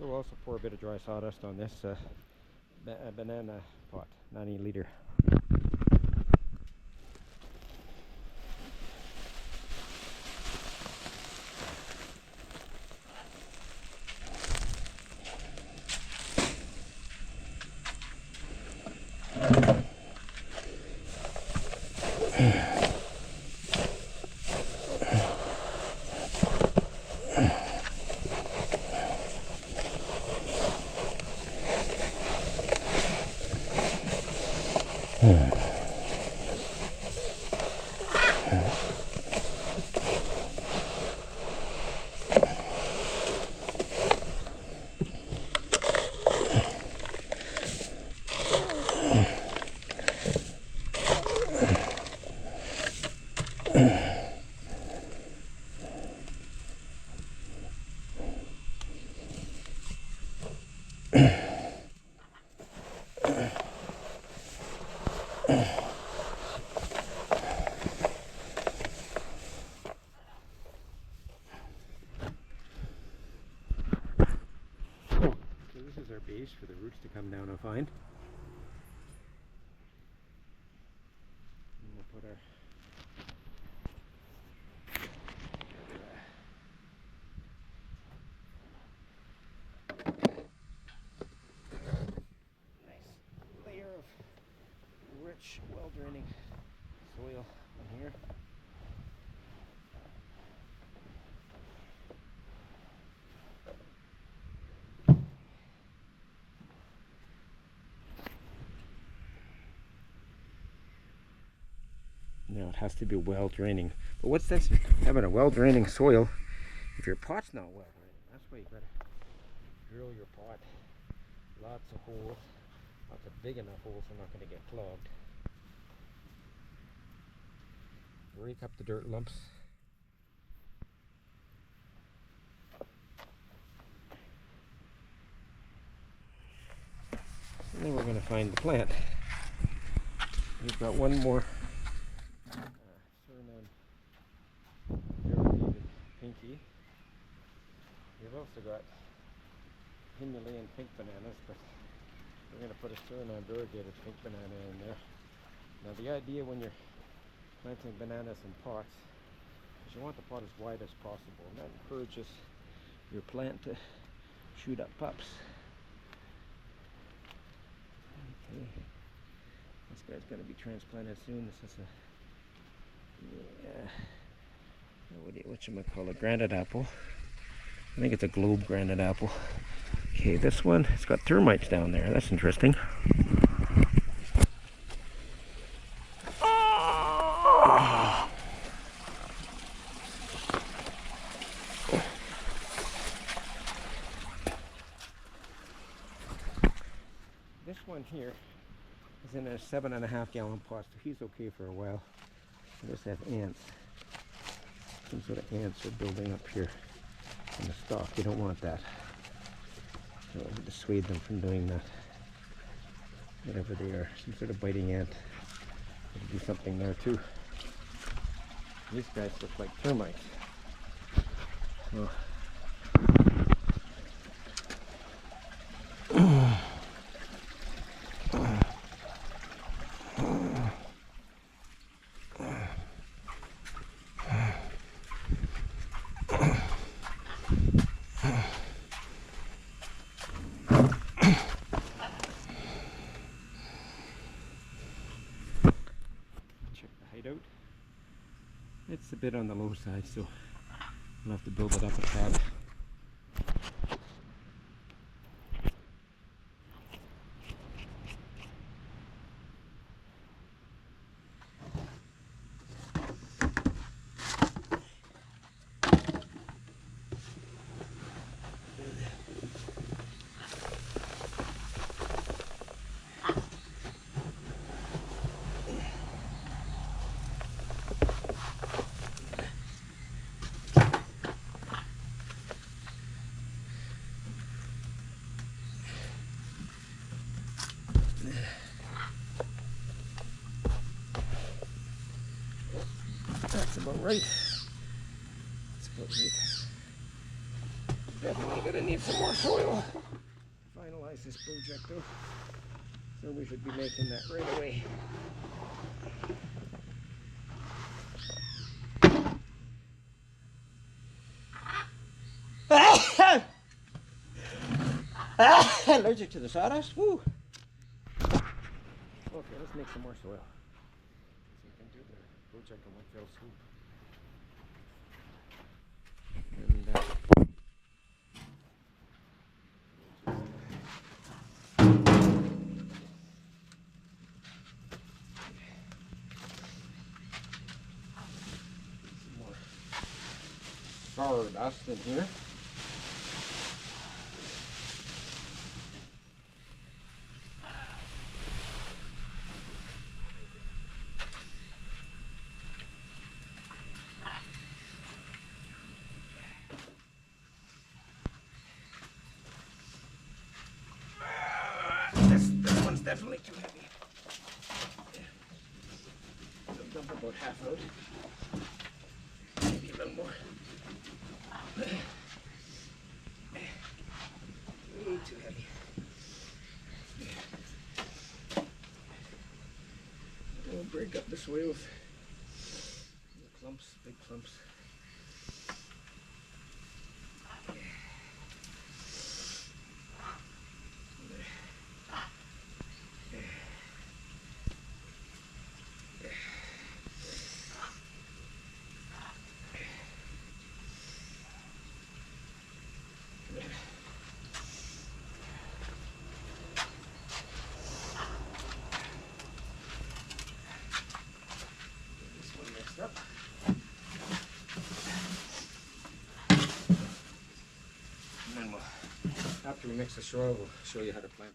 So we'll also pour a bit of dry sawdust on this banana pot, 90 liter. This is our base for the roots to come down and find. And we'll put our nice layer of rich, well-draining soil in here. Now it has to be well draining. But what's this? Having a well draining soil if your pot's not well draining? That's why you gotta drill your pot. Lots of holes. Lots of big enough holes so they're not gonna get clogged. Rake up the dirt lumps. And then we're gonna find the plant. We've got one more pinky. We've also got Himalayan pink bananas, but we're going to put a Suriname variegated pink banana in there. Now the idea when you're planting bananas in pots is you want the pot as wide as possible, and that encourages your plant to shoot up pups. Okay, this guy's going to be transplanted soon. This is a whatchamacallit, granite apple. I think it's a globe granite apple. Okay, this one, it's got termites down there. That's interesting. This one here is in a 7.5 gallon pot, so he's okay for a while. I just have ants. Some sort of ants are building up here in the stalk. You don't want that. So I'll dissuade them from doing that. Whatever they are, some sort of biting ant. There'll be something there too. These guys look like termites. So, out. It's a bit on the low side, so we'll have to build it up a tad. That's about right. That's about right. Definitely gonna need need some more soil to finalize this project though. So we should be making that right away. Allergic to the sawdust? Woo! Okay, let's make some more soil. So we can do the project in one fell swoop. Some more sawdust in here. This one's definitely too heavy. I'll dump about half out. Maybe a little more. Way too heavy. We'll break up the soils. The clumps, big clumps. Up. And then after we mix the soil, we'll show you how to plant.